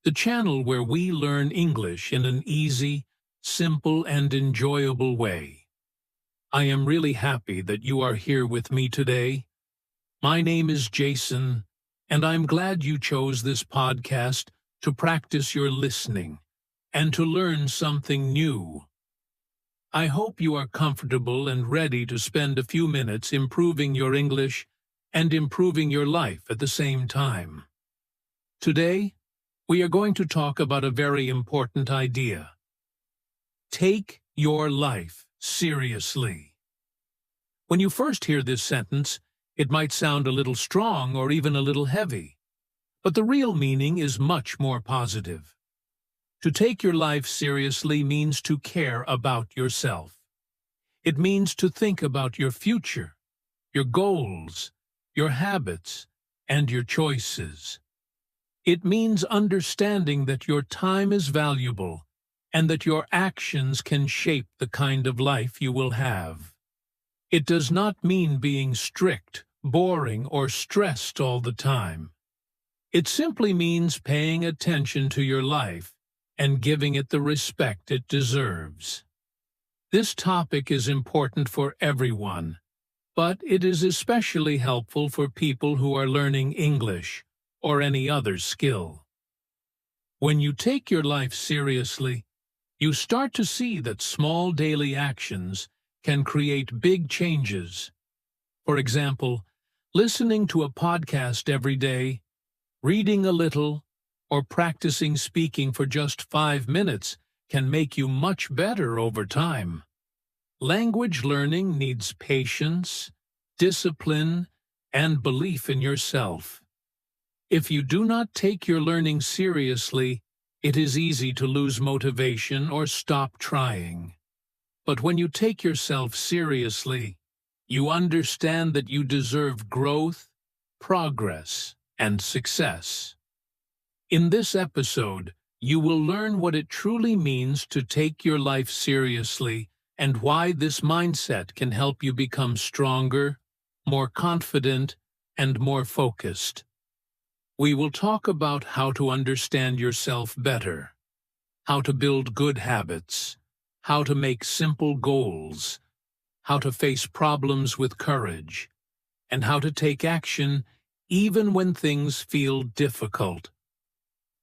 the channel where we learn English in an easy, simple, and enjoyable way. I am really happy that you are here with me today. My name is Jason, and I'm glad you chose this podcast to practice your listening and to learn something new. I hope you are comfortable and ready to spend a few minutes improving your English and improving your life at the same time. Today, we are going to talk about a very important idea. Take your life seriously. When you first hear this sentence, it might sound a little strong or even a little heavy, but the real meaning is much more positive. To take your life seriously means to care about yourself. It means to think about your future, your goals, your habits, and your choices. It means understanding that your time is valuable and that your actions can shape the kind of life you will have. It does not mean being strict, boring, or stressed all the time. It simply means paying attention to your life and giving it the respect it deserves. This topic is important for everyone, but it is especially helpful for people who are learning English or any other skill. When you take your life seriously, you start to see that small daily actions can create big changes. For example, listening to a podcast every day, reading a little, or practicing speaking for just 5 minutes can make you much better over time. Language learning needs patience, discipline, and belief in yourself. If you do not take your learning seriously, it is easy to lose motivation or stop trying. But when you take yourself seriously, you understand that you deserve growth, progress, and success. In this episode, you will learn what it truly means to take your life seriously and why this mindset can help you become stronger, more confident, and more focused. We will talk about how to understand yourself better, how to build good habits, how to make simple goals, how to face problems with courage, and how to take action even when things feel difficult.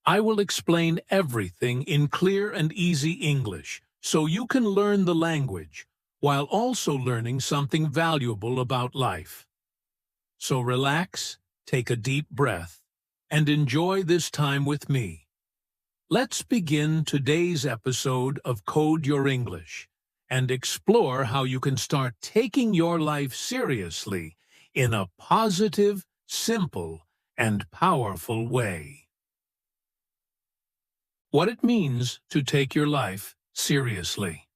I will explain everything in clear and easy English so you can learn the language while also learning something valuable about life. So relax, take a deep breath, and enjoy this time with me. Let's begin today's episode of Code Your English and explore how you can start taking your life seriously in a positive, simple, and powerful way. What it means to take your life seriously.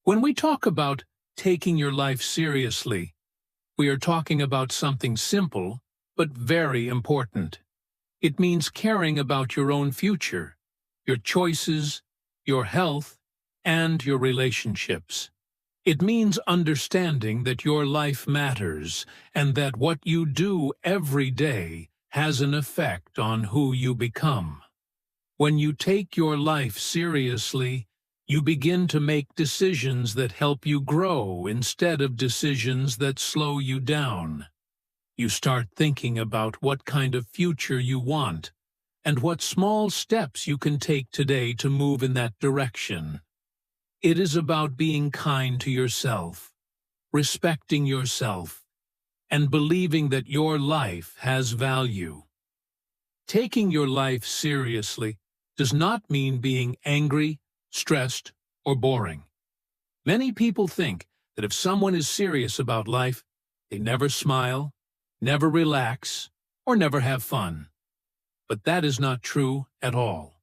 When we talk about taking your life seriously, we are talking about something simple but very important. It means caring about your own future, your choices, your health, and your relationships. It means understanding that your life matters and that what you do every day has an effect on who you become. When you take your life seriously, you begin to make decisions that help you grow instead of decisions that slow you down. You start thinking about what kind of future you want and what small steps you can take today to move in that direction. It is about being kind to yourself, respecting yourself, and believing that your life has value. Taking your life seriously does not mean being angry, stressed, or boring. Many people think that if someone is serious about life, they never smile, never relax, or never have fun. But that is not true at all.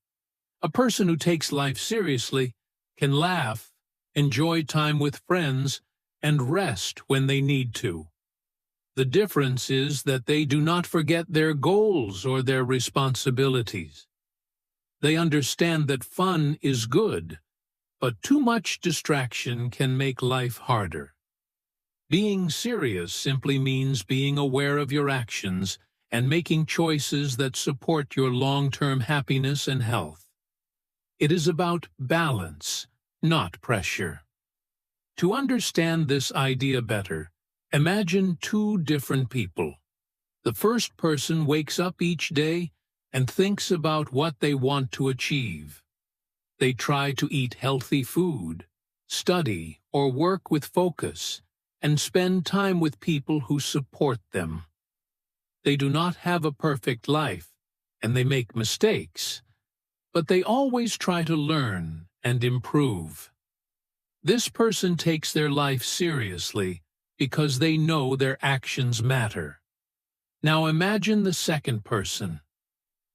A person who takes life seriously can laugh, enjoy time with friends, and rest when they need to. The difference is that they do not forget their goals or their responsibilities. They understand that fun is good, but too much distraction can make life harder. Being serious simply means being aware of your actions and making choices that support your long-term happiness and health. It is about balance, not pressure. To understand this idea better, imagine two different people. The first person wakes up each day and thinks about what they want to achieve. They try to eat healthy food, study or work with focus, and spend time with people who support them. They do not have a perfect life, and they make mistakes, but they always try to learn and improve. This person takes their life seriously because they know their actions matter. Now imagine the second person.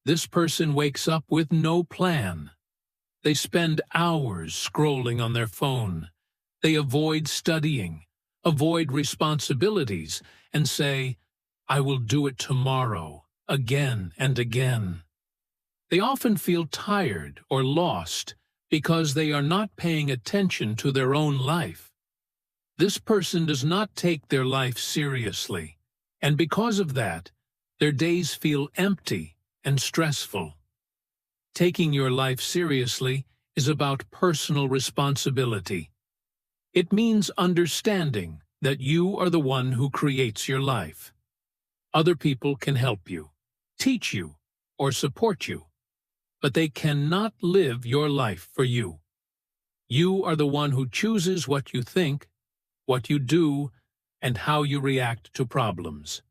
This person wakes up with no plan. They spend hours scrolling on their phone. They avoid studying, avoid responsibilities, and say, "I will do it tomorrow," again and again. They often feel tired or lost because they are not paying attention to their own life. This person does not take their life seriously, and because of that, their days feel empty and stressful. Taking your life seriously is about personal responsibility. It means understanding that you are the one who creates your life. Other people can help you, teach you, or support you, but they cannot live your life for you. You are the one who chooses what you think, what you do, and how you react to problems.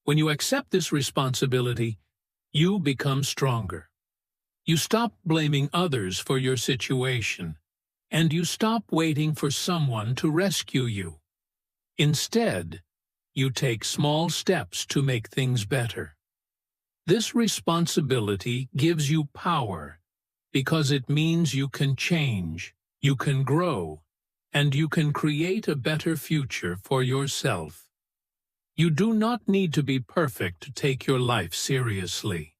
When you accept this responsibility, you become stronger. You stop blaming others for your situation, and you stop waiting for someone to rescue you. Instead, you take small steps to make things better. This responsibility gives you power because it means you can change, you can grow, and you can create a better future for yourself. You do not need to be perfect to take your life seriously.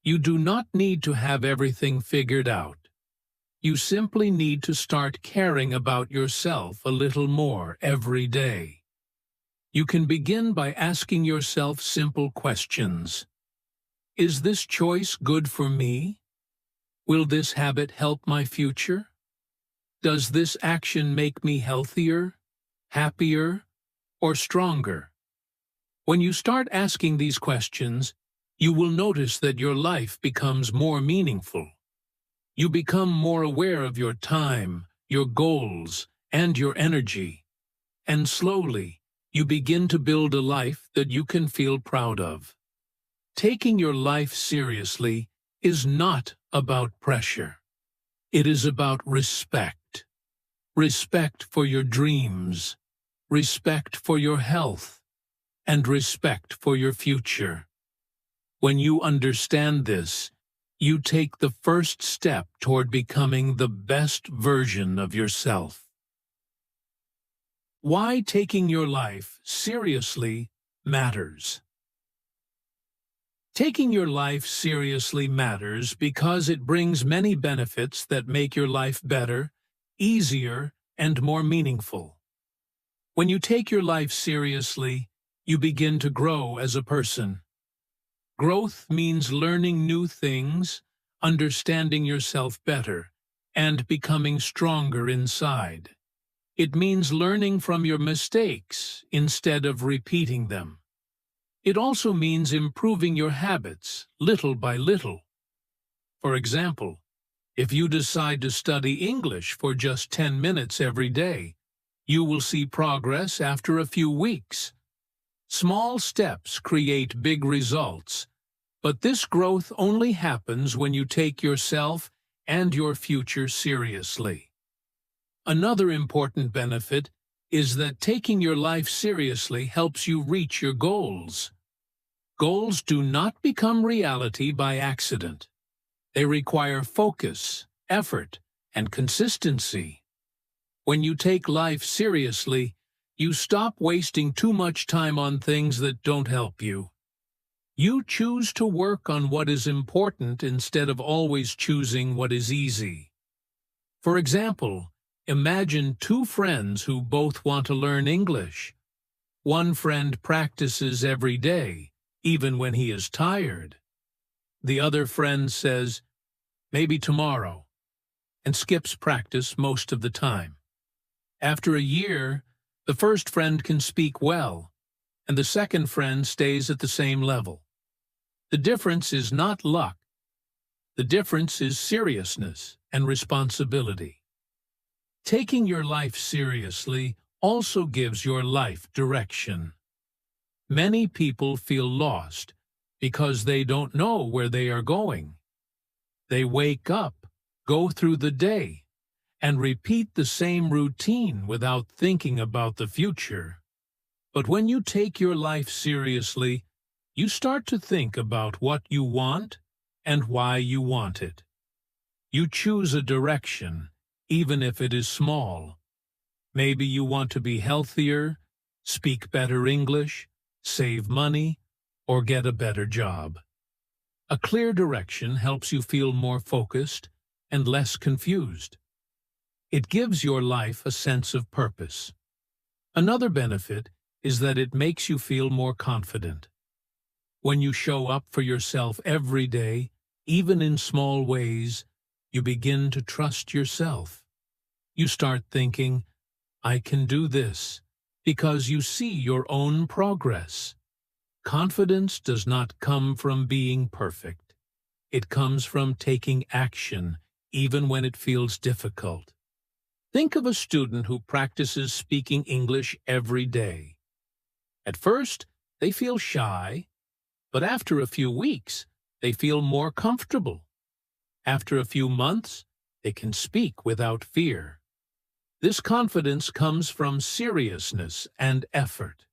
You do not need to have everything figured out. You simply need to start caring about yourself a little more every day. You can begin by asking yourself simple questions. Is this choice good for me? Will this habit help my future? Does this action make me healthier, happier, or stronger? When you start asking these questions, you will notice that your life becomes more meaningful. You become more aware of your time, your goals, and your energy. And slowly, you begin to build a life that you can feel proud of. Taking your life seriously is not about pressure. It is about respect. Respect for your dreams, respect for your health, and respect for your future. When you understand this, you take the first step toward becoming the best version of yourself. Why taking your life seriously matters. Taking your life seriously matters because it brings many benefits that make your life better, easier, and more meaningful. When you take your life seriously, you begin to grow as a person. Growth means learning new things, understanding yourself better, and becoming stronger inside. It means learning from your mistakes instead of repeating them. It also means improving your habits little by little. For example, if you decide to study English for just 10 minutes every day, you will see progress after a few weeks. Small steps create big results, but this growth only happens when you take yourself and your future seriously. Another important benefit is that taking your life seriously helps you reach your goals. Goals do not become reality by accident. They require focus, effort, and consistency. When you take life seriously, you stop wasting too much time on things that don't help you. You choose to work on what is important instead of always choosing what is easy. For example, imagine two friends who both want to learn English. One friend practices every day, even when he is tired. The other friend says, maybe tomorrow, and skips practice most of the time. After a year, the first friend can speak well, and the second friend stays at the same level. The difference is not luck. The difference is seriousness and responsibility. Taking your life seriously also gives your life direction. Many people feel lost because they don't know where they are going. They wake up, go through the day, and repeat the same routine without thinking about the future. But when you take your life seriously, you start to think about what you want and why you want it. You choose a direction, even if it is small. Maybe you want to be healthier, speak better English, save money, or get a better job. A clear direction helps you feel more focused and less confused. It gives your life a sense of purpose. Another benefit is that it makes you feel more confident. When you show up for yourself every day, even in small ways, you begin to trust yourself. You start thinking, I can do this, because you see your own progress. Confidence does not come from being perfect. It comes from taking action, even when it feels difficult. Think of a student who practices speaking English every day. At first, they feel shy, but after a few weeks, they feel more comfortable. After a few months, they can speak without fear. This confidence comes from seriousness and effort.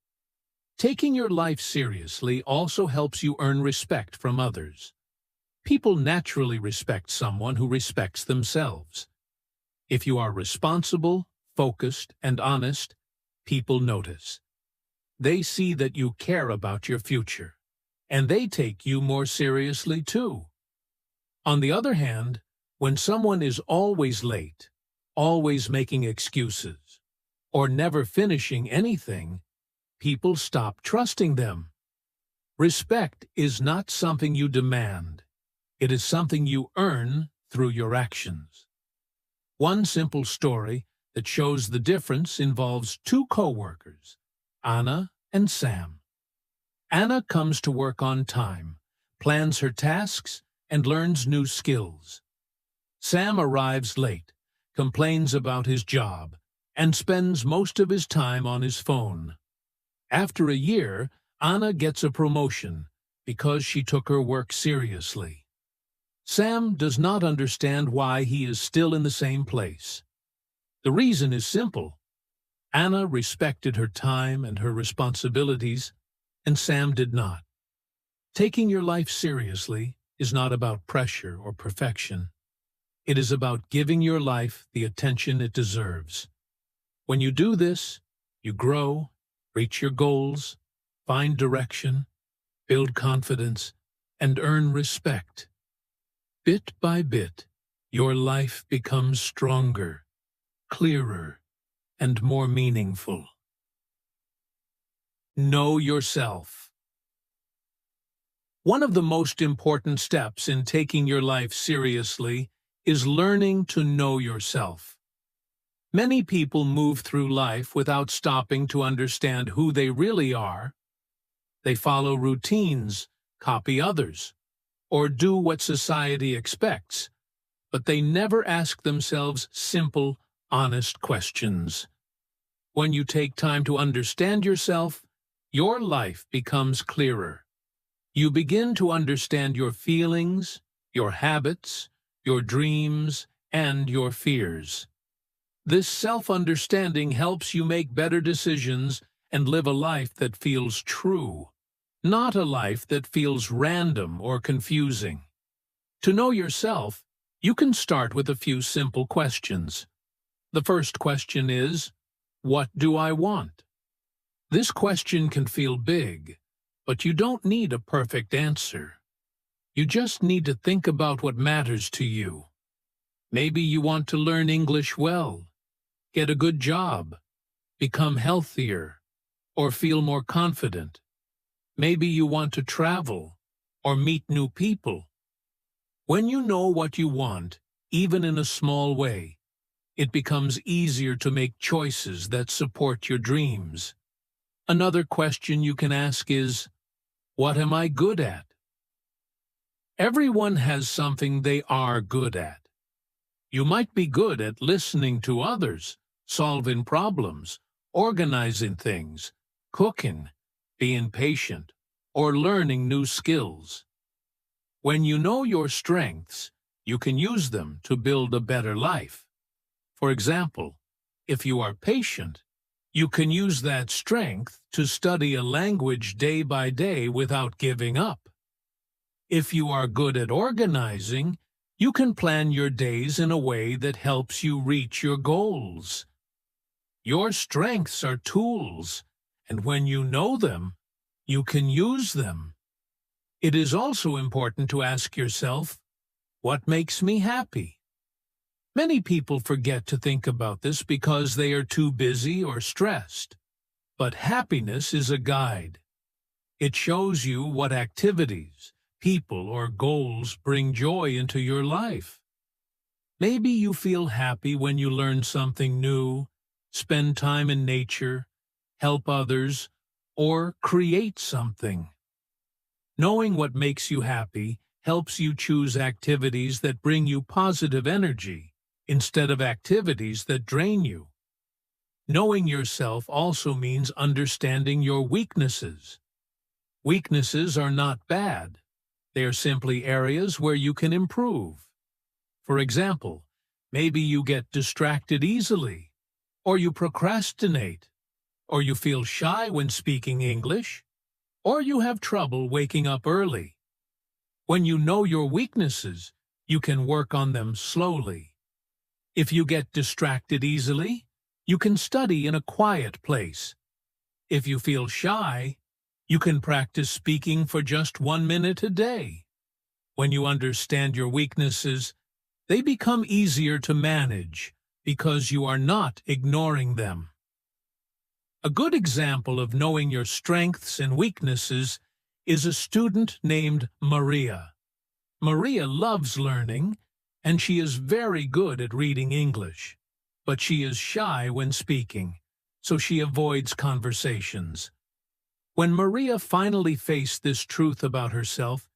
Taking your life seriously also helps you earn respect from others. People naturally respect someone who respects themselves. If you are responsible, focused, and honest, people notice. They see that you care about your future, and they take you more seriously too. On the other hand, when someone is always late, always making excuses, or never finishing anything, people stop trusting them. Respect is not something you demand. It is something you earn through your actions. One simple story that shows the difference involves two co-workers, Anna and Sam. Anna comes to work on time, plans her tasks, and learns new skills. Sam arrives late, complains about his job, and spends most of his time on his phone. After a year, Anna gets a promotion because she took her work seriously. Sam does not understand why he is still in the same place. The reason is simple. Anna respected her time and her responsibilities, and Sam did not. Taking your life seriously is not about pressure or perfection. It is about giving your life the attention it deserves. When you do this, you grow, reach your goals, find direction, build confidence, and earn respect. Bit by bit, your life becomes stronger, clearer, and more meaningful. Know yourself. One of the most important steps in taking your life seriously is learning to know yourself. Many people move through life without stopping to understand who they really are. They follow routines, copy others, or do what society expects, but they never ask themselves simple, honest questions. When you take time to understand yourself, your life becomes clearer. You begin to understand your feelings, your habits, your dreams, and your fears. This self-understanding helps you make better decisions and live a life that feels true, not a life that feels random or confusing. To know yourself, you can start with a few simple questions. The first question is, what do I want? This question can feel big, but you don't need a perfect answer. You just need to think about what matters to you. Maybe you want to learn English well, get a good job, become healthier, or feel more confident. Maybe you want to travel or meet new people. When you know what you want, even in a small way, it becomes easier to make choices that support your dreams. Another question you can ask is, what am I good at? Everyone has something they are good at. You might be good at listening to others, solving problems, organizing things, cooking, being patient, or learning new skills. When you know your strengths, you can use them to build a better life. For example, if you are patient, you can use that strength to study a language day by day without giving up. If you are good at organizing, you can plan your days in a way that helps you reach your goals. Your strengths are tools, and when you know them, you can use them. It is also important to ask yourself, what makes me happy? Many people forget to think about this because they are too busy or stressed. But happiness is a guide. It shows you what activities, people, or goals bring joy into your life. Maybe you feel happy when you learn something new, spend time in nature, help others, or create something. Knowing what makes you happy helps you choose activities that bring you positive energy instead of activities that drain you. Knowing yourself also means understanding your weaknesses. Weaknesses are not bad. They are simply areas where you can improve. For example, maybe you get distracted easily, or you procrastinate, or you feel shy when speaking English, or you have trouble waking up early. When you know your weaknesses, you can work on them slowly. If you get distracted easily, you can study in a quiet place. If you feel shy, you can practice speaking for just 1 minute a day. When you understand your weaknesses, they become easier to manage because you are not ignoring them. A good example of knowing your strengths and weaknesses is a student named Maria. Maria loves learning, and she is very good at reading English, but she is shy when speaking, so she avoids conversations. When Maria finally faced this truth about herself,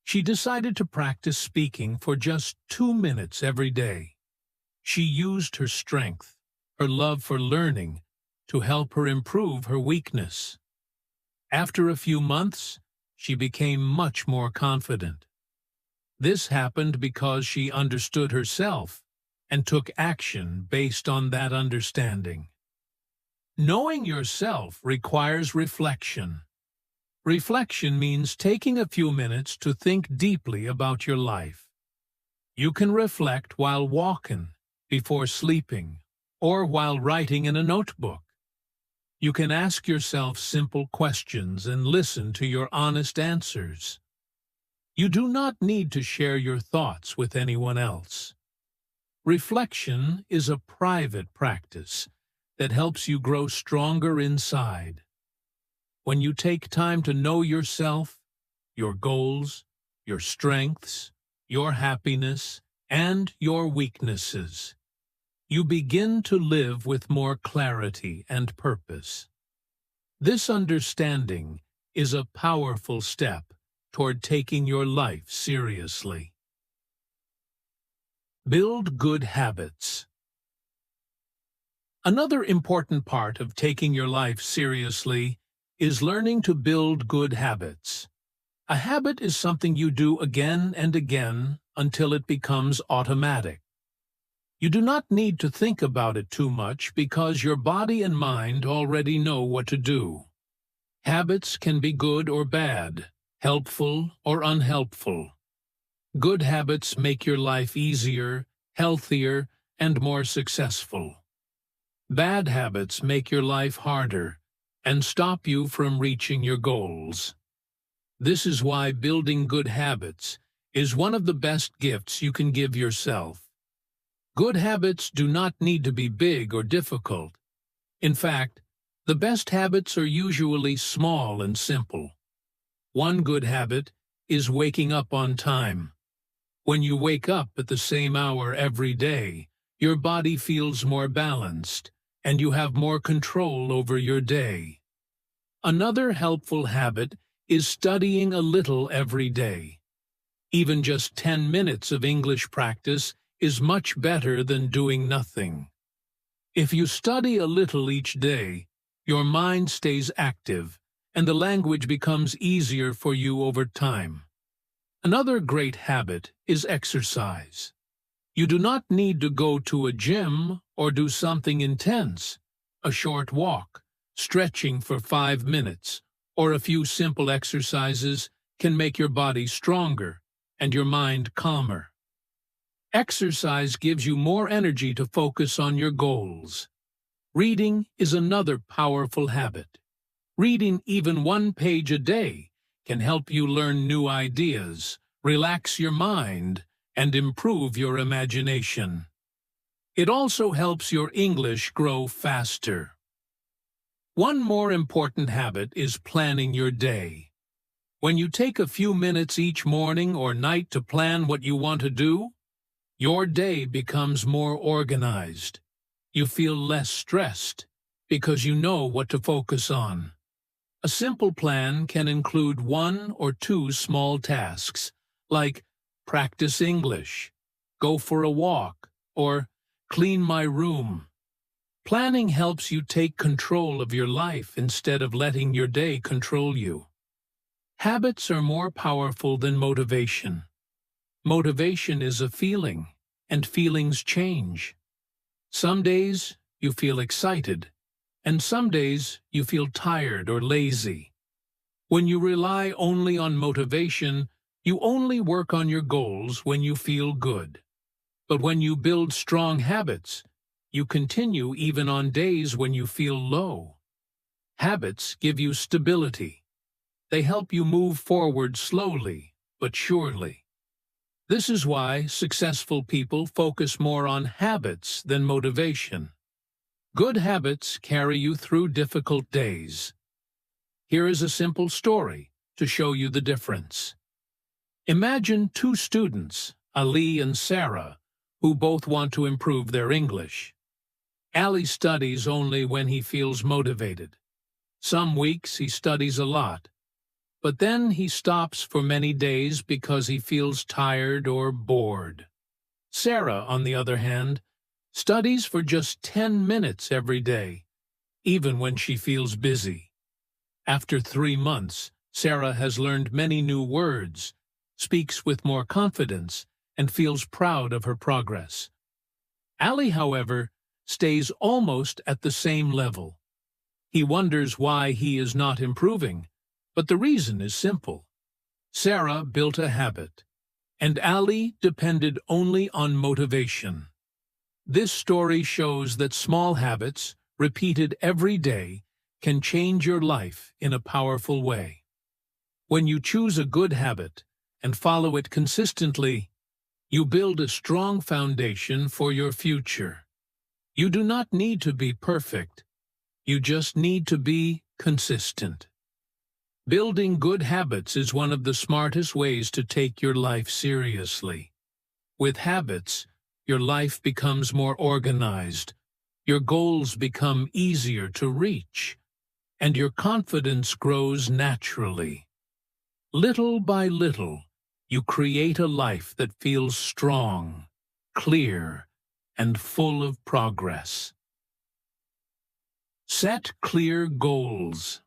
she decided to practice speaking for just 2 minutes every day. She used her strength, her love for learning, to help her improve her weakness. After a few months, she became much more confident. This happened because she understood herself and took action based on that understanding. Knowing yourself requires reflection. Reflection means taking a few minutes to think deeply about your life. You can reflect while walking, before sleeping, or while writing in a notebook. You can ask yourself simple questions and listen to your honest answers. You do not need to share your thoughts with anyone else. Reflection is a private practice that helps you grow stronger inside. When you take time to know yourself, your goals, your strengths, your happiness, and your weaknesses, you begin to live with more clarity and purpose. This understanding is a powerful step toward taking your life seriously. Build good habits. Another important part of taking your life seriously is learning to build good habits. A habit is something you do again and again until it becomes automatic. You do not need to think about it too much because your body and mind already know what to do. Habits can be good or bad, helpful or unhelpful. Good habits make your life easier, healthier, and more successful. Bad habits make your life harder and stop you from reaching your goals. This is why building good habits is one of the best gifts you can give yourself. Good habits do not need to be big or difficult. In fact, the best habits are usually small and simple. One good habit is waking up on time. When you wake up at the same hour every day, your body feels more balanced, and you have more control over your day. Another helpful habit is studying a little every day. Even just 10 minutes of English practice is much better than doing nothing. If you study a little each day, your mind stays active, and the language becomes easier for you over time. Another great habit is exercise. You do not need to go to a gym or do something intense. A short walk, stretching for 5 minutes, or a few simple exercises can make your body stronger and your mind calmer. Exercise gives you more energy to focus on your goals. Reading is another powerful habit. Reading even one page a day can help you learn new ideas, relax your mind, and improve your imagination. It also helps your English grow faster. One more important habit is planning your day. When you take a few minutes each morning or night to plan what you want to do, your day becomes more organized. You feel less stressed because you know what to focus on. A simple plan can include 1 or 2 small tasks, like practice English, go for a walk, or clean my room. Planning helps you take control of your life instead of letting your day control you. Habits are more powerful than motivation. Motivation is a feeling, and feelings change. Some days you feel excited, and some days you feel tired or lazy. When you rely only on motivation, you only work on your goals when you feel good. But when you build strong habits, you continue even on days when you feel low. Habits give you stability. They help you move forward slowly but surely. This is why successful people focus more on habits than motivation. Good habits carry you through difficult days. Here is a simple story to show you the difference. Imagine 2 students, Ali and Sarah, who both want to improve their English. Ali studies only when he feels motivated. Some weeks he studies a lot, but then he stops for many days because he feels tired or bored. Sarah, on the other hand, studies for just 10 minutes every day, even when she feels busy. After 3 months, Sarah has learned many new words, speaks with more confidence, and feels proud of her progress. Ali, however, stays almost at the same level. He wonders why he is not improving, but the reason is simple. Sarah built a habit, and Ali depended only on motivation. This story shows that small habits, repeated every day, can change your life in a powerful way. When you choose a good habit and follow it consistently, you build a strong foundation for your future. You do not need to be perfect. You just need to be consistent. Building good habits is one of the smartest ways to take your life seriously. With habits, your life becomes more organized, your goals become easier to reach, and your confidence grows naturally. Little by little, you create a life that feels strong, clear, and full of progress. Set clear goals.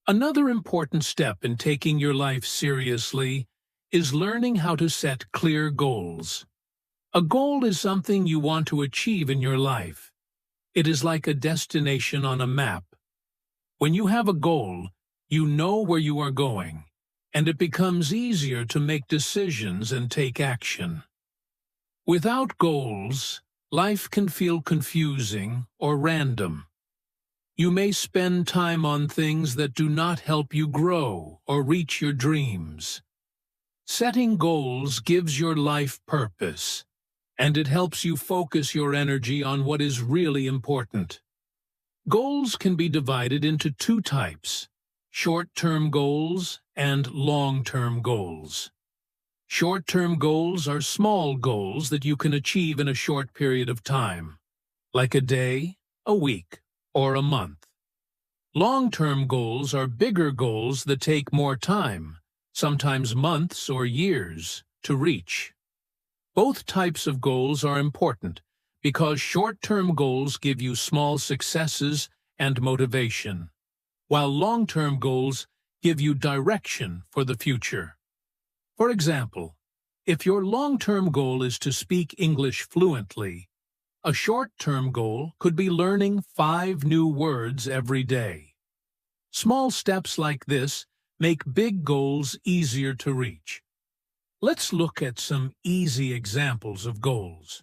Another important step in taking your life seriously is learning how to set clear goals. A goal is something you want to achieve in your life. It is like a destination on a map. When you have a goal, you know where you are going, and it becomes easier to make decisions and take action. Without goals, life can feel confusing or random. You may spend time on things that do not help you grow or reach your dreams. Setting goals gives your life purpose, and it helps you focus your energy on what is really important. Goals can be divided into 2 types: short-term goals, and long-term goals. Short-term goals are small goals that you can achieve in a short period of time, like a day, a week, or a month. Long-term goals are bigger goals that take more time, sometimes months or years, to reach. Both types of goals are important because short-term goals give you small successes and motivation, while long-term goals give you direction for the future. For example, if your long-term goal is to speak English fluently, a short-term goal could be learning 5 new words every day. Small steps like this make big goals easier to reach. Let's look at some easy examples of goals.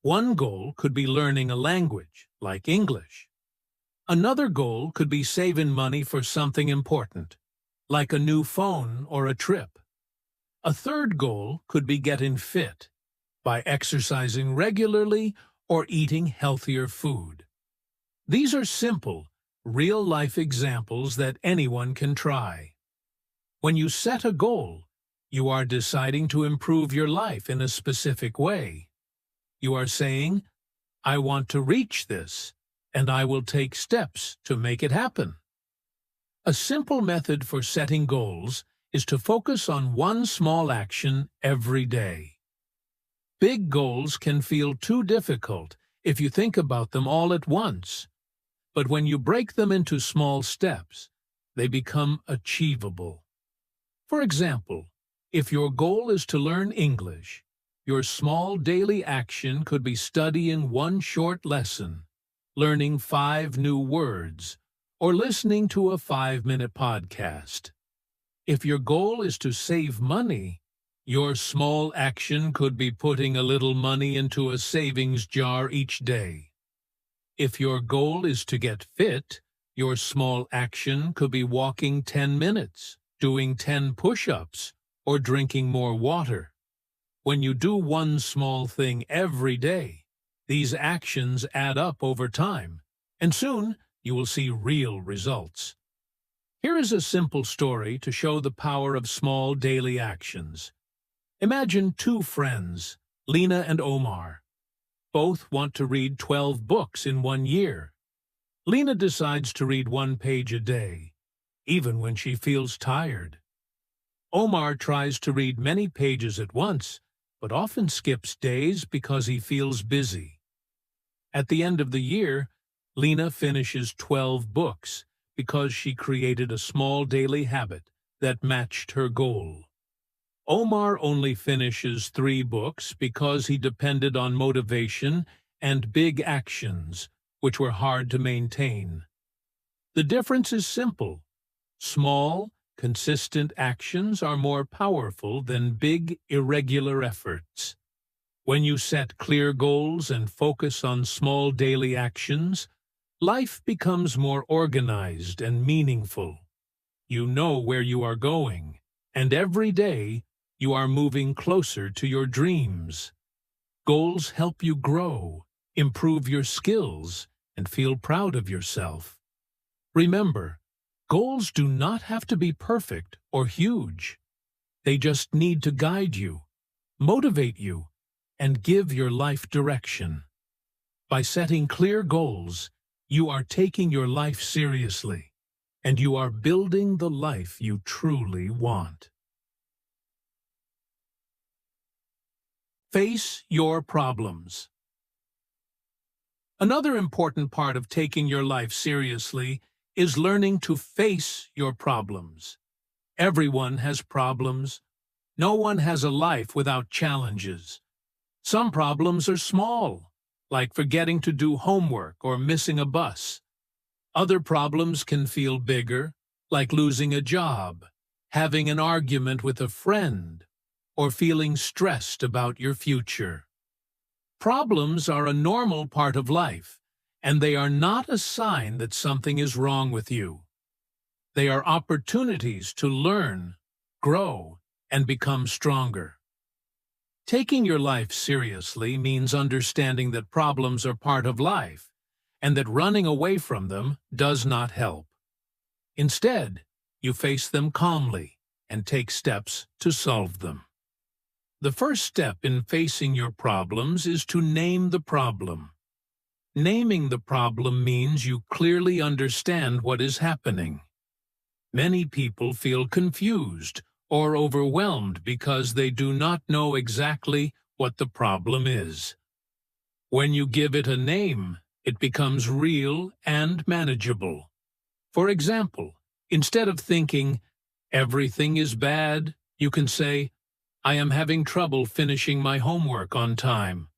One goal could be learning a language, like English. Another goal could be saving money for something important, like a new phone or a trip. A third goal could be getting fit, by exercising regularly or eating healthier food. These are simple, real-life examples that anyone can try. When you set a goal, you are deciding to improve your life in a specific way. You are saying, I want to reach this, and I will take steps to make it happen. A simple method for setting goals is to focus on one small action every day. Big goals can feel too difficult if you think about them all at once, but when you break them into small steps, they become achievable. For example, if your goal is to learn English, your small daily action could be studying one short lesson, learning 5 new words, or listening to a 5-minute podcast. If your goal is to save money, your small action could be putting a little money into a savings jar each day. If your goal is to get fit, your small action could be walking 10 minutes, doing 10 push-ups, or drinking more water. When you do one small thing every day, these actions add up over time, and soon you will see real results. Here is a simple story to show the power of small daily actions. Imagine 2 friends, Lena and Omar. Both want to read 12 books in 1 year. Lena decides to read 1 page a day, even when she feels tired. Omar tries to read many pages at once, but often skips days because he feels busy. At the end of the year, Lena finishes 12 books because she created a small daily habit that matched her goal. Omar only finishes 3 books because he depended on motivation and big actions, which were hard to maintain. The difference is simple. Small, consistent actions are more powerful than big, irregular efforts. When you set clear goals and focus on small daily actions, life becomes more organized and meaningful. You know where you are going, and every day you are moving closer to your dreams. Goals help you grow, improve your skills, and feel proud of yourself. Remember, goals do not have to be perfect or huge. They just need to guide you, motivate you, and give your life direction. By setting clear goals, you are taking your life seriously, and you are building the life you truly want. Face your problems. Another important part of taking your life seriously is learning to face your problems. Everyone has problems. No one has a life without challenges. Some problems are small, like forgetting to do homework or missing a bus. Other problems can feel bigger, like losing a job, having an argument with a friend, or feeling stressed about your future. Problems are a normal part of life, and they are not a sign that something is wrong with you. They are opportunities to learn, grow, and become stronger. Taking your life seriously means understanding that problems are part of life, and that running away from them does not help. Instead, you face them calmly and take steps to solve them. The first step in facing your problems is to name the problem. Naming the problem means you clearly understand what is happening. Many people feel confused or overwhelmed because they do not know exactly what the problem is. When you give it a name, it becomes real and manageable. For example, instead of thinking, "Everything is bad," you can say, "I am having trouble finishing my homework on time."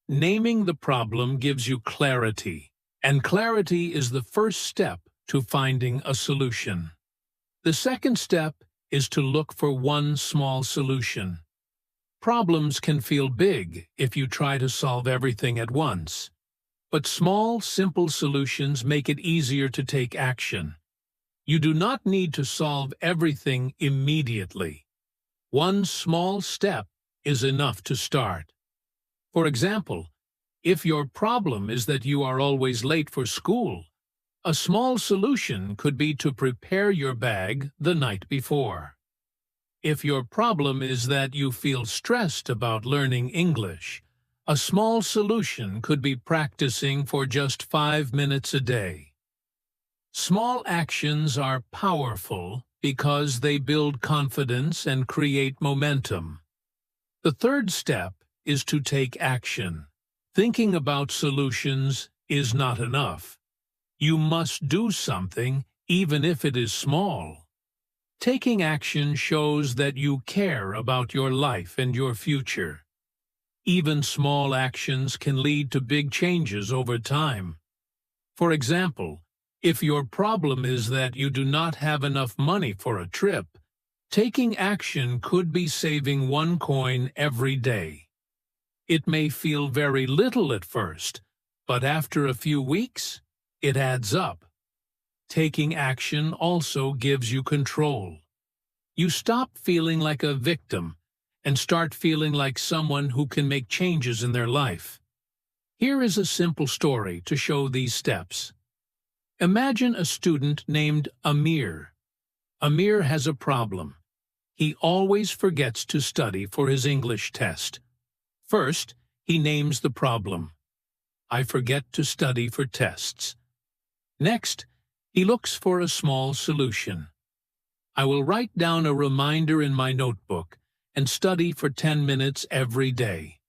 Naming the problem gives you clarity, and clarity is the first step to finding a solution. The second step is to look for one small solution. Problems can feel big if you try to solve everything at once, but small, simple solutions make it easier to take action. You do not need to solve everything immediately. One small step is enough to start. For example, if your problem is that you are always late for school, a small solution could be to prepare your bag the night before. If your problem is that you feel stressed about learning English, a small solution could be practicing for just 5 minutes a day. Small actions are powerful because they build confidence and create momentum. The third step is to take action. Thinking about solutions is not enough. You must do something, even if it is small. Taking action shows that you care about your life and your future. Even small actions can lead to big changes over time. For example, if your problem is that you do not have enough money for a trip, taking action could be saving 1 coin every day. It may feel very little at first, but after a few weeks, it adds up. Taking action also gives you control. You stop feeling like a victim and start feeling like someone who can make changes in their life. Here is a simple story to show these steps. Imagine a student named Amir. Amir has a problem. He always forgets to study for his English test. First, he names the problem. "I forget to study for tests." Next, he looks for a small solution. "I will write down a reminder in my notebook and study for 10 minutes every day."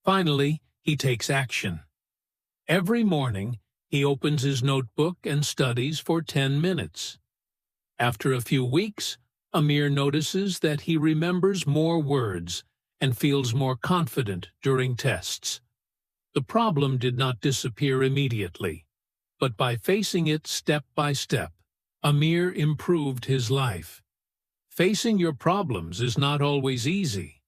Finally, he takes action. Every morning, he opens his notebook and studies for 10 minutes. After a few weeks, Amir notices that he remembers more words and feels more confident during tests. The problem did not disappear immediately, but by facing it step by step, Amir improved his life. Facing your problems is not always easy.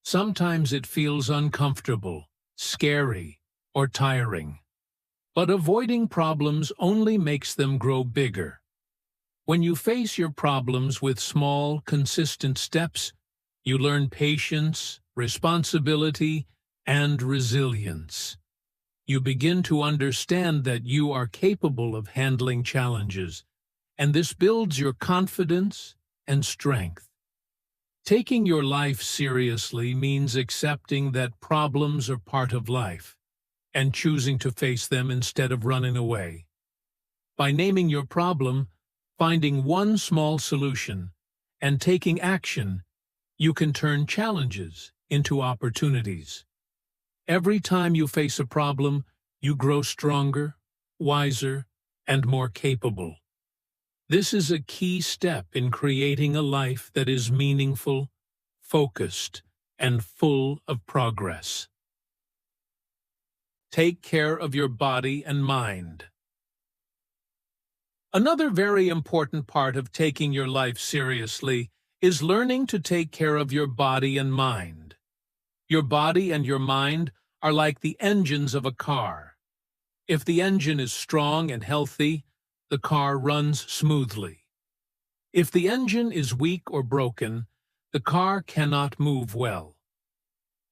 Sometimes it feels uncomfortable, scary, or tiring. But avoiding problems only makes them grow bigger. When you face your problems with small, consistent steps, you learn patience, responsibility, and resilience. You begin to understand that you are capable of handling challenges, and this builds your confidence and strength. Taking your life seriously means accepting that problems are part of life and choosing to face them instead of running away. By naming your problem, finding one small solution, and taking action, you can turn challenges into opportunities. Every time you face a problem, you grow stronger, wiser, and more capable. This is a key step in creating a life that is meaningful, focused, and full of progress. Take care of your body and mind. Another very important part of taking your life seriously is learning to take care of your body and mind. Your body and your mind are like the engines of a car. If the engine is strong and healthy, the car runs smoothly. If the engine is weak or broken, the car cannot move well.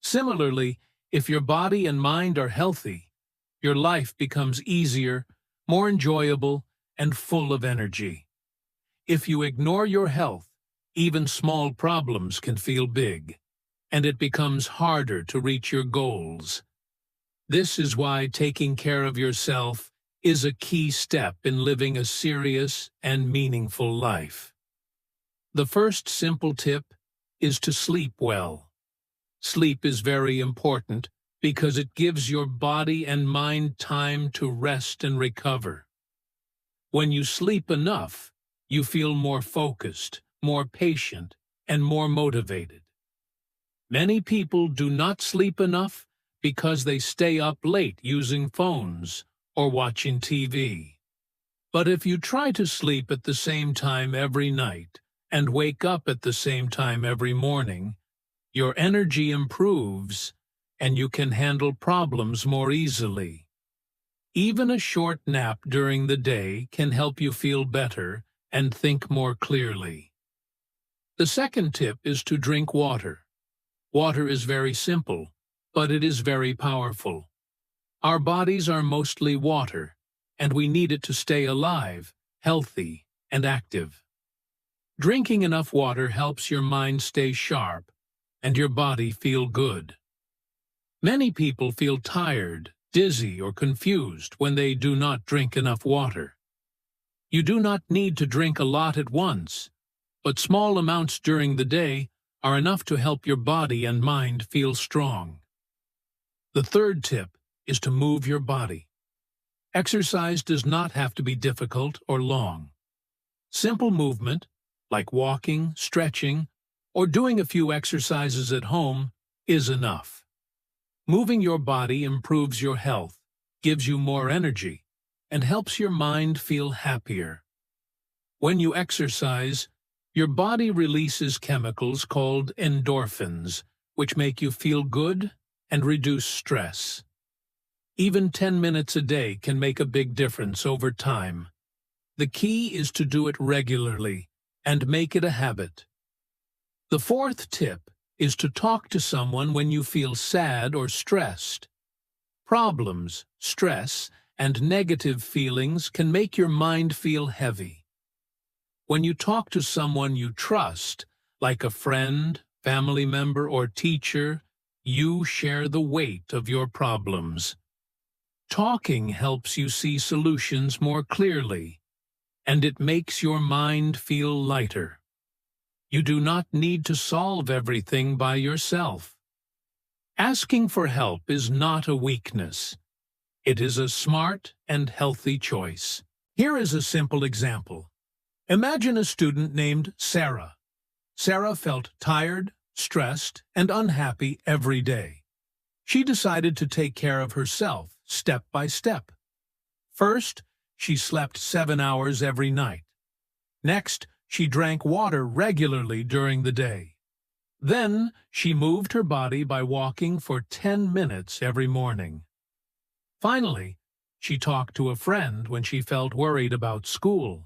Similarly, if your body and mind are healthy, your life becomes easier, more enjoyable, and full of energy. If you ignore your health, even small problems can feel big, and it becomes harder to reach your goals. This is why taking care of yourself is a key step in living a serious and meaningful life. The first simple tip is to sleep well. Sleep is very important because it gives your body and mind time to rest and recover. When you sleep enough, you feel more focused, more patient, and more motivated. Many people do not sleep enough because they stay up late using phones or watching TV. But if you try to sleep at the same time every night and wake up at the same time every morning, your energy improves and you can handle problems more easily. Even a short nap during the day can help you feel better and think more clearly. The second tip is to drink water. Water is very simple, but it is very powerful. Our bodies are mostly water, and we need it to stay alive, healthy, and active. Drinking enough water helps your mind stay sharp and your body feel good. Many people feel tired, dizzy, or confused when they do not drink enough water. You do not need to drink a lot at once, but small amounts during the day are enough to help your body and mind feel strong. The third tip is to move your body. Exercise does not have to be difficult or long. Simple movement, like walking, stretching, or doing a few exercises at home, is enough. Moving your body improves your health, gives you more energy, and helps your mind feel happier. When you exercise, your body releases chemicals called endorphins, which make you feel good and reduce stress. Even 10 minutes a day can make a big difference over time. The key is to do it regularly and make it a habit. The fourth tip is to talk to someone when you feel sad or stressed. Problems, stress, and negative feelings can make your mind feel heavy. When you talk to someone you trust, like a friend, family member, or teacher, you share the weight of your problems. Talking helps you see solutions more clearly, and it makes your mind feel lighter. You do not need to solve everything by yourself. Asking for help is not a weakness. It is a smart and healthy choice. Here is a simple example. Imagine a student named Sarah. Sarah felt tired, stressed, and unhappy every day. She decided to take care of herself, step by step. First, she slept 7 hours every night. Next, she drank water regularly during the day. Then, she moved her body by walking for 10 minutes every morning. Finally, she talked to a friend when she felt worried about school.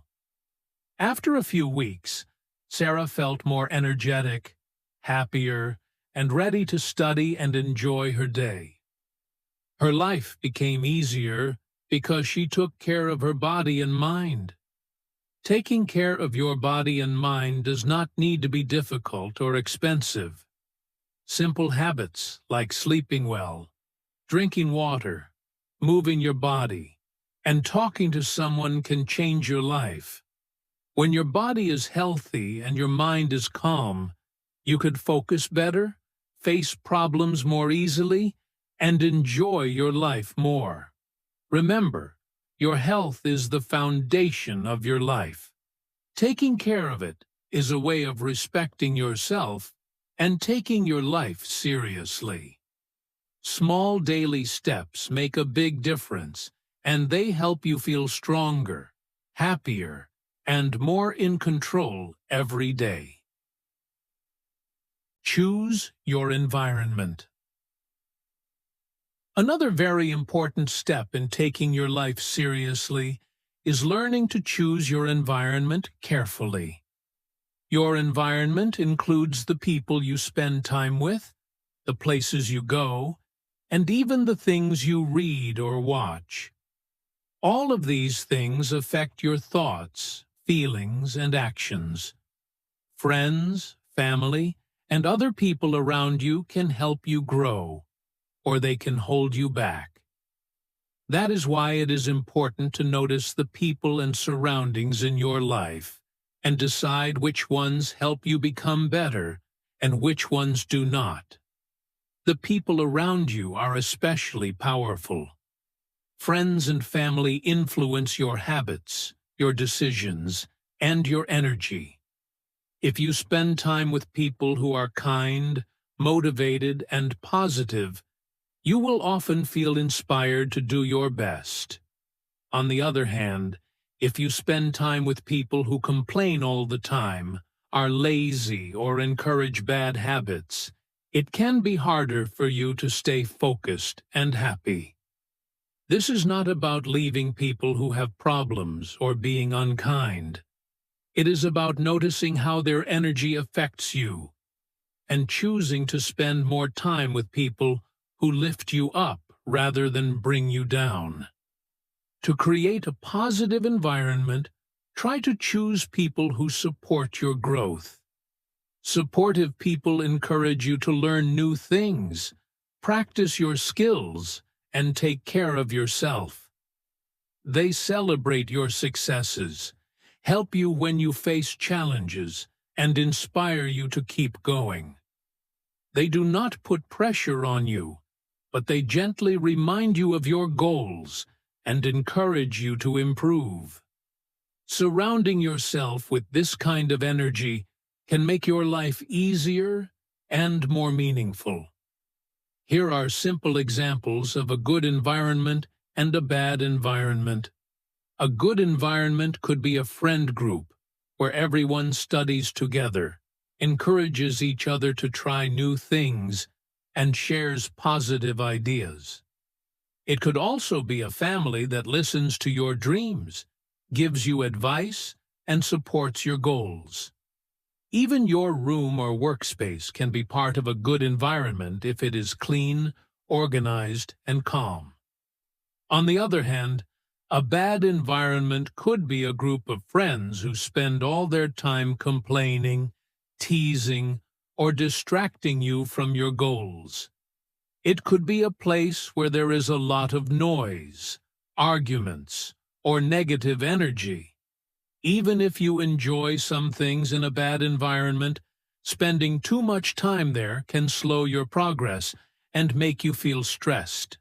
After a few weeks, Sarah felt more energetic, happier, and ready to study and enjoy her day. Her life became easier because she took care of her body and mind. Taking care of your body and mind does not need to be difficult or expensive. Simple habits like sleeping well, drinking water, moving your body, and talking to someone can change your life. When your body is healthy and your mind is calm, you could focus better, face problems more easily, and enjoy your life more. Remember, your health is the foundation of your life. Taking care of it is a way of respecting yourself and taking your life seriously. Small daily steps make a big difference, and they help you feel stronger, happier, and more in control every day. Choose your environment. Another very important step in taking your life seriously is learning to choose your environment carefully. Your environment includes the people you spend time with, the places you go, and even the things you read or watch. All of these things affect your thoughts, feelings, and actions. Friends, family, and other people around you can help you grow, or they can hold you back. That is why it is important to notice the people and surroundings in your life and decide which ones help you become better and which ones do not. The people around you are especially powerful. Friends and family influence your habits, your decisions, and your energy. If you spend time with people who are kind, motivated, and positive, you will often feel inspired to do your best. On the other hand, if you spend time with people who complain all the time, are lazy, or encourage bad habits, it can be harder for you to stay focused and happy. This is not about leaving people who have problems or being unkind. It is about noticing how their energy affects you and choosing to spend more time with people who lift you up rather than bring you down. To create a positive environment, try to choose people who support your growth. Supportive people encourage you to learn new things, practice your skills, and take care of yourself. They celebrate your successes, help you when you face challenges, and inspire you to keep going. They do not put pressure on you, but they gently remind you of your goals and encourage you to improve. Surrounding yourself with this kind of energy can make your life easier and more meaningful. Here are simple examples of a good environment and a bad environment. A good environment could be a friend group where everyone studies together, encourages each other to try new things, and shares positive ideas. It could also be a family that listens to your dreams, gives you advice, and supports your goals. Even your room or workspace can be part of a good environment if it is clean, organized, and calm. On the other hand, a bad environment could be a group of friends who spend all their time complaining, teasing, or distracting you from your goals. It could be a place where there is a lot of noise, arguments, or negative energy. Even if you enjoy some things in a bad environment, spending too much time there can slow your progress and make you feel stressed.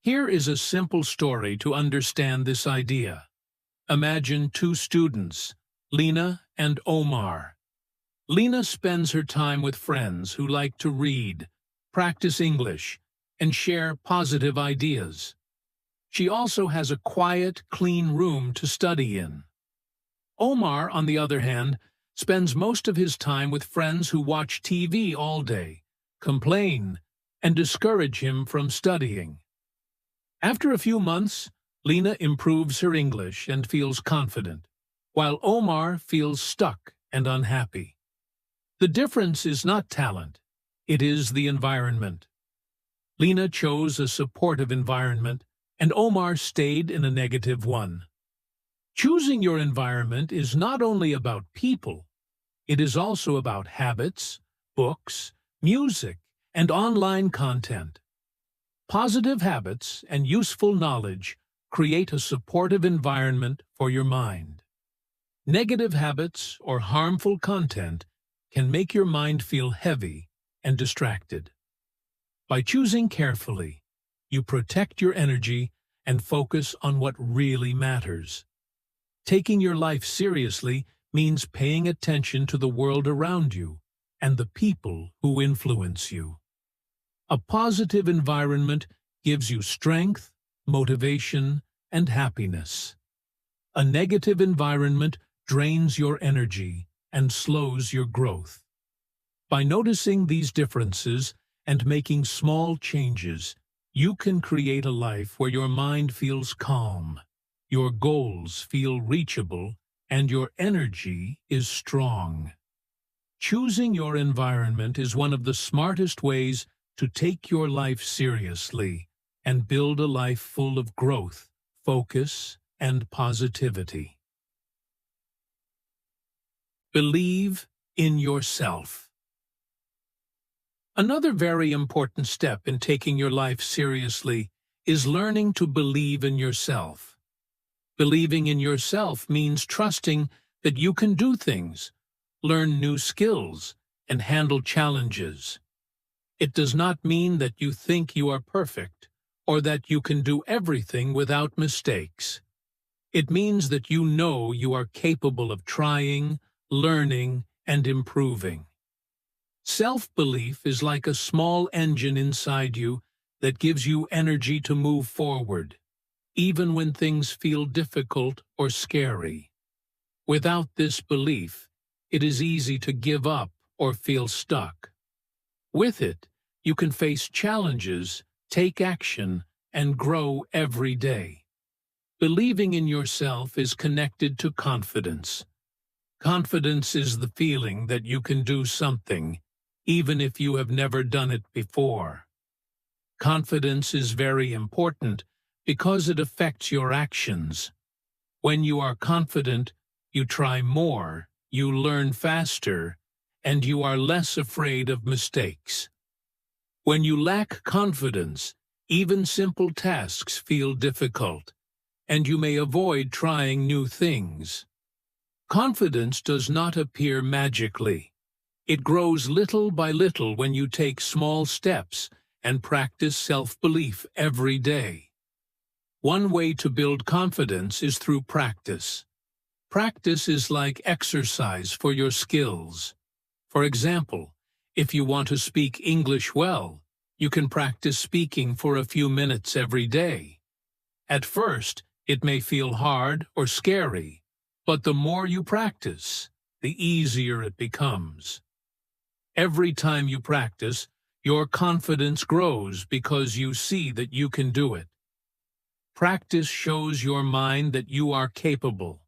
Here is a simple story to understand this idea. Imagine two students, Lena and Omar. Lena spends her time with friends who like to read, practice English, and share positive ideas. She also has a quiet, clean room to study in. Omar, on the other hand, spends most of his time with friends who watch TV all day, complain, and discourage him from studying. After a few months, Lena improves her English and feels confident, while Omar feels stuck and unhappy. The difference is not talent, it is the environment. Lena chose a supportive environment, and Omar stayed in a negative one. Choosing your environment is not only about people, it is also about habits, books, music, and online content. Positive habits and useful knowledge create a supportive environment for your mind. Negative habits or harmful content can make your mind feel heavy and distracted. By choosing carefully, you protect your energy and focus on what really matters. Taking your life seriously means paying attention to the world around you and the people who influence you. A positive environment gives you strength, motivation, and happiness. A negative environment drains your energy and slows your growth. By noticing these differences and making small changes, you can create a life where your mind feels calm, your goals feel reachable, and your energy is strong. Choosing your environment is one of the smartest ways to take your life seriously and build a life full of growth, focus, and positivity. Believe in yourself. Another very important step in taking your life seriously is learning to believe in yourself. Believing in yourself means trusting that you can do things, learn new skills, and handle challenges. It does not mean that you think you are perfect or that you can do everything without mistakes. It means that you know you are capable of trying, learning, and improving. Self-belief is like a small engine inside you that gives you energy to move forward, even when things feel difficult or scary. Without this belief, it is easy to give up or feel stuck. With it, you can face challenges, take action, and grow every day. Believing in yourself is connected to confidence. Confidence is the feeling that you can do something, even if you have never done it before. Confidence is very important because it affects your actions. When you are confident, you try more, you learn faster, and you are less afraid of mistakes. When you lack confidence, even simple tasks feel difficult, and you may avoid trying new things. Confidence does not appear magically. It grows little by little when you take small steps and practice self-belief every day. One way to build confidence is through practice. Practice is like exercise for your skills. For example, if you want to speak English well, you can practice speaking for a few minutes every day. At first, it may feel hard or scary, but the more you practice, the easier it becomes. Every time you practice, your confidence grows because you see that you can do it. Practice shows your mind that you are capable,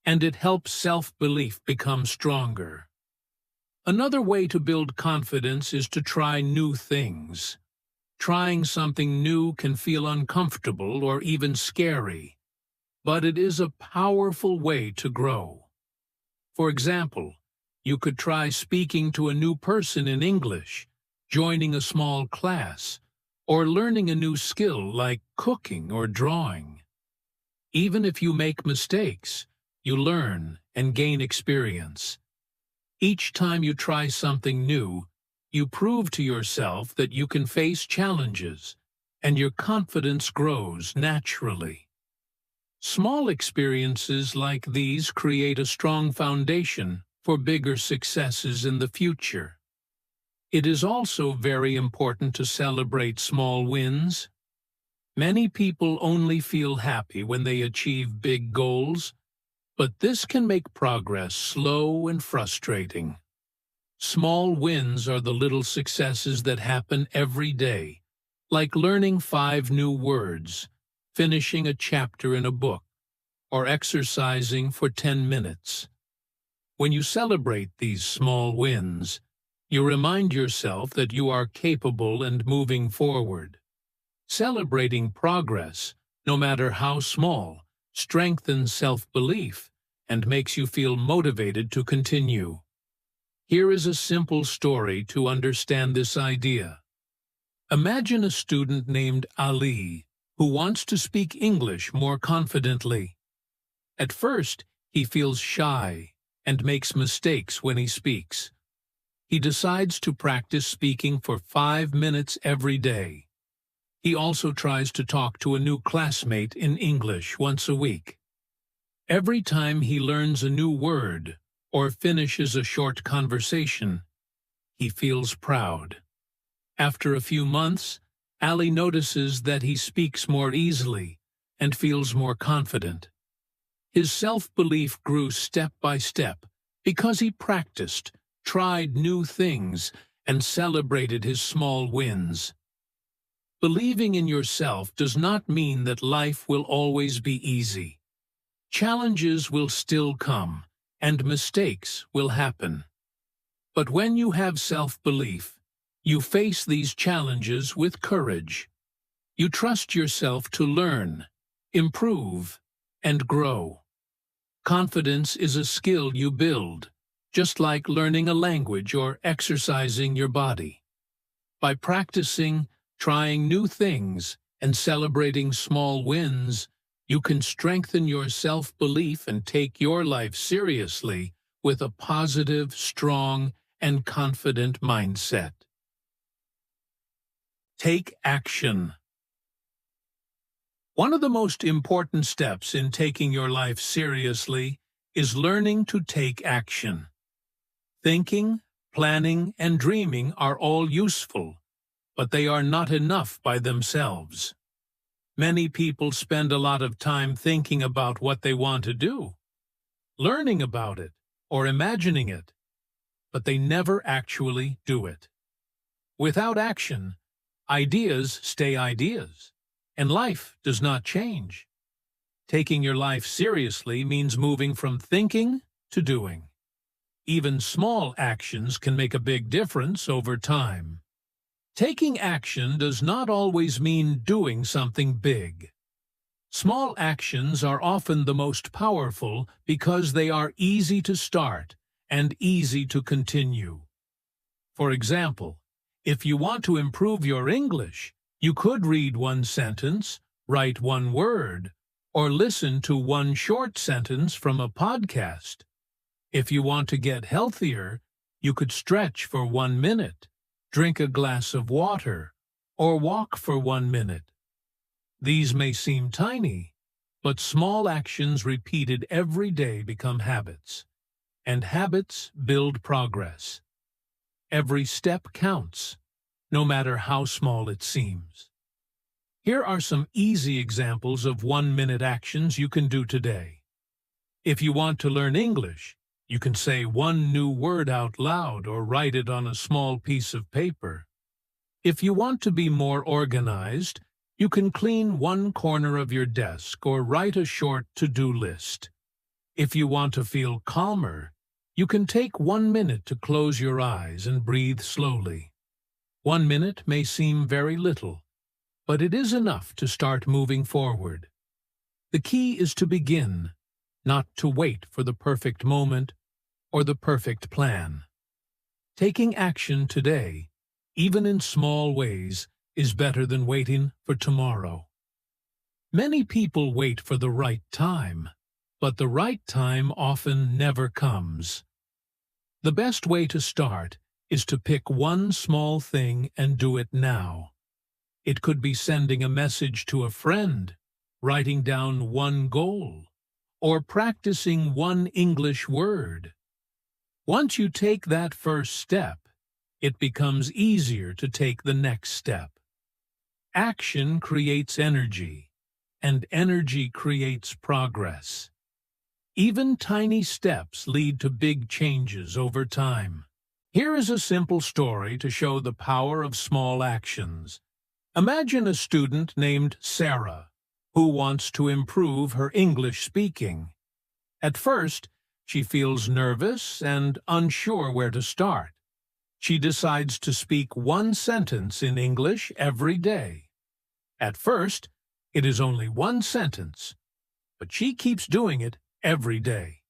and it helps self-belief become stronger. Another way to build confidence is to try new things. Trying something new can feel uncomfortable or even scary, but it is a powerful way to grow. For example, you could try speaking to a new person in English, joining a small class, or learning a new skill like cooking or drawing. Even if you make mistakes, you learn and gain experience. Each time you try something new, you prove to yourself that you can face challenges, and your confidence grows naturally. Small experiences like these create a strong foundation for bigger successes in the future. It is also very important to celebrate small wins. Many people only feel happy when they achieve big goals, but this can make progress slow and frustrating. Small wins are the little successes that happen every day, like learning 5 new words, finishing a chapter in a book, or exercising for 10 minutes. When you celebrate these small wins, you remind yourself that you are capable and moving forward. Celebrating progress, no matter how small, strengthens self-belief and makes you feel motivated to continue. Here is a simple story to understand this idea. Imagine a student named Ali who wants to speak English more confidently. At first, he feels shy and makes mistakes when he speaks. He decides to practice speaking for 5 minutes every day. He also tries to talk to a new classmate in English once a week. Every time he learns a new word or finishes a short conversation, he feels proud. After a few months, Ali notices that he speaks more easily and feels more confident. His self-belief grew step by step because he practiced, tried new things, and celebrated his small wins. Believing in yourself does not mean that life will always be easy. Challenges will still come, and mistakes will happen. But when you have self-belief, you face these challenges with courage. You trust yourself to learn, improve, and grow. Confidence is a skill you build, just like learning a language or exercising your body. By practicing, trying new things, and celebrating small wins, you can strengthen your self-belief and take your life seriously with a positive, strong, and confident mindset. Take action. One of the most important steps in taking your life seriously is learning to take action. Thinking, planning, and dreaming are all useful, but they are not enough by themselves. Many people spend a lot of time thinking about what they want to do, learning about it, or imagining it, but they never actually do it. Without action, ideas stay ideas, and life does not change. Taking your life seriously means moving from thinking to doing. Even small actions can make a big difference over time. Taking action does not always mean doing something big. Small actions are often the most powerful because they are easy to start and easy to continue. For example, if you want to improve your English, you could read one sentence, write one word, or listen to one short sentence from a podcast. If you want to get healthier, you could stretch for 1 minute, drink a glass of water, or walk for 1 minute. These may seem tiny, but small actions repeated every day become habits, and habits build progress. Every step counts, no matter how small it seems. Here are some easy examples of 1-minute actions you can do today. If you want to learn English, you can say one new word out loud or write it on a small piece of paper. If you want to be more organized, you can clean one corner of your desk or write a short to-do list. If you want to feel calmer, you can take 1 minute to close your eyes and breathe slowly. 1 minute may seem very little, but it is enough to start moving forward. The key is to begin, not to wait for the perfect moment or the perfect plan. Taking action today, even in small ways, is better than waiting for tomorrow. Many people wait for the right time, but the right time often never comes. The best way to start is to pick one small thing and do it now. It could be sending a message to a friend, writing down one goal, or practicing one English word. Once you take that first step, it becomes easier to take the next step. Action creates energy, and energy creates progress. Even tiny steps lead to big changes over time. Here is a simple story to show the power of small actions. Imagine a student named Sarah, who wants to improve her English speaking. At first, she feels nervous and unsure where to start. She decides to speak one sentence in English every day. At first, it is only one sentence, but she keeps doing it every day.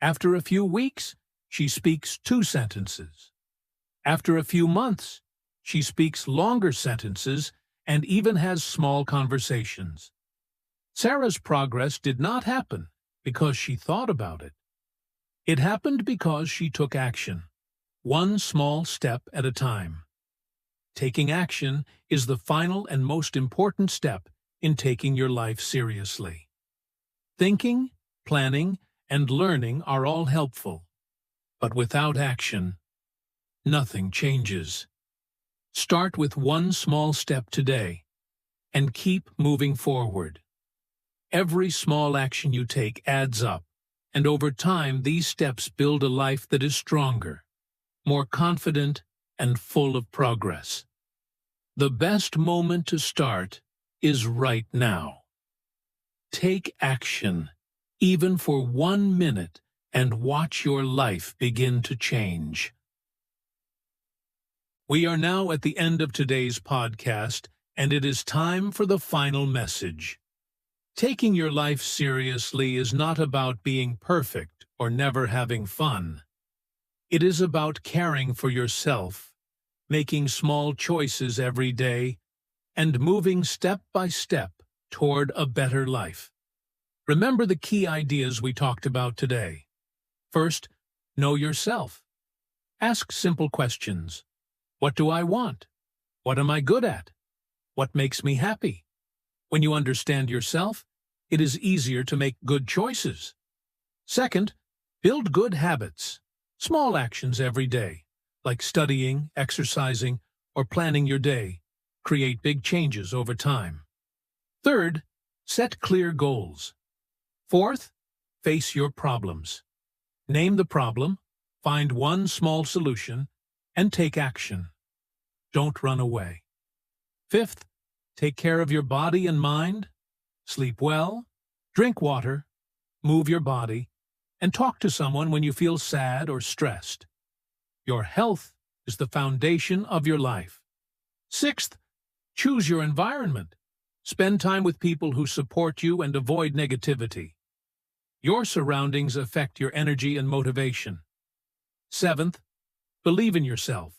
After a few weeks, she speaks 2 sentences. After a few months, she speaks longer sentences and even has small conversations. Sarah's progress did not happen because she thought about it. It happened because she took action, one small step at a time. Taking action is the final and most important step in taking your life seriously. Thinking, planning, and learning are all helpful, but without action, nothing changes. Start with one small step today and keep moving forward. Every small action you take adds up, and over time these steps build a life that is stronger, more confident, and full of progress. The best moment to start is right now. Take action, even for 1 minute, and watch your life begin to change. We are now at the end of today's podcast, and it is time for the final message. Taking your life seriously is not about being perfect or never having fun. It is about caring for yourself, making small choices every day, and moving step by step toward a better life. Remember the key ideas we talked about today. First, know yourself. Ask simple questions. What do I want? What am I good at? What makes me happy? When you understand yourself, it is easier to make good choices. Second, build good habits. Small actions every day, like studying, exercising, or planning your day, create big changes over time. Third, set clear goals. Fourth, face your problems. Name the problem, find one small solution, and take action. Don't run away. Fifth, take care of your body and mind. Sleep well, drink water, move your body, and talk to someone when you feel sad or stressed. Your health is the foundation of your life. Sixth, choose your environment. Spend time with people who support you and avoid negativity. Your surroundings affect your energy and motivation. Seventh, believe in yourself.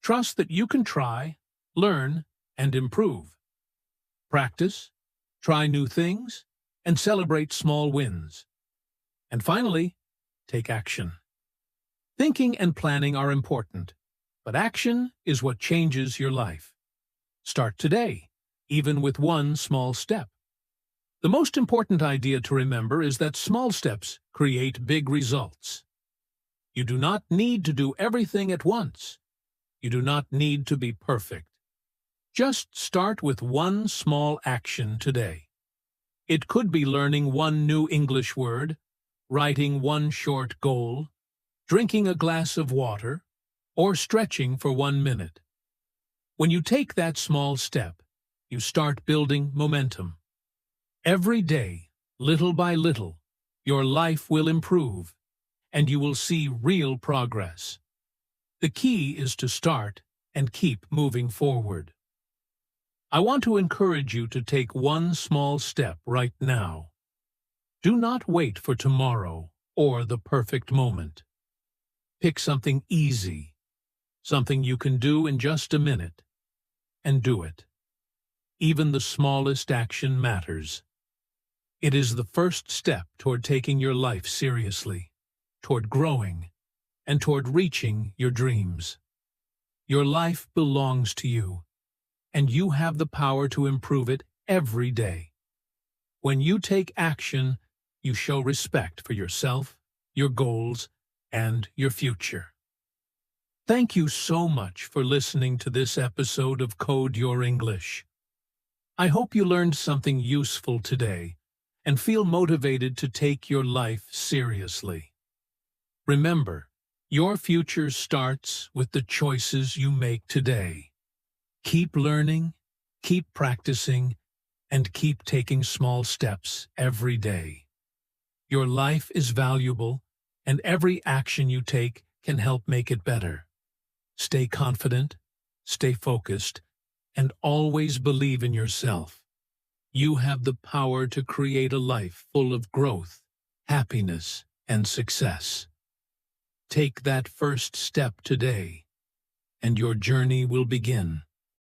Trust that you can try, learn, and improve. Practice, try new things, and celebrate small wins. And finally, take action. Thinking and planning are important, but action is what changes your life. Start today, even with one small step. The most important idea to remember is that small steps create big results. You do not need to do everything at once. You do not need to be perfect. Just start with one small action today. It could be learning one new English word, writing one short goal, drinking a glass of water, or stretching for 1 minute. When you take that small step, you start building momentum. Every day, little by little, your life will improve, and you will see real progress. The key is to start and keep moving forward. I want to encourage you to take one small step right now. Do not wait for tomorrow or the perfect moment. Pick something easy, something you can do in just a minute, and do it. Even the smallest action matters. It is the first step toward taking your life seriously, toward growing, and toward reaching your dreams. Your life belongs to you, and you have the power to improve it every day. When you take action, you show respect for yourself, your goals, and your future. Thank you so much for listening to this episode of Code Your English. I hope you learned something useful today and feel motivated to take your life seriously. Remember, your future starts with the choices you make today. Keep learning, keep practicing, and keep taking small steps every day. Your life is valuable, and every action you take can help make it better. Stay confident, stay focused, and always believe in yourself. You have the power to create a life full of growth, happiness, and success. Take that first step today, and your journey will begin.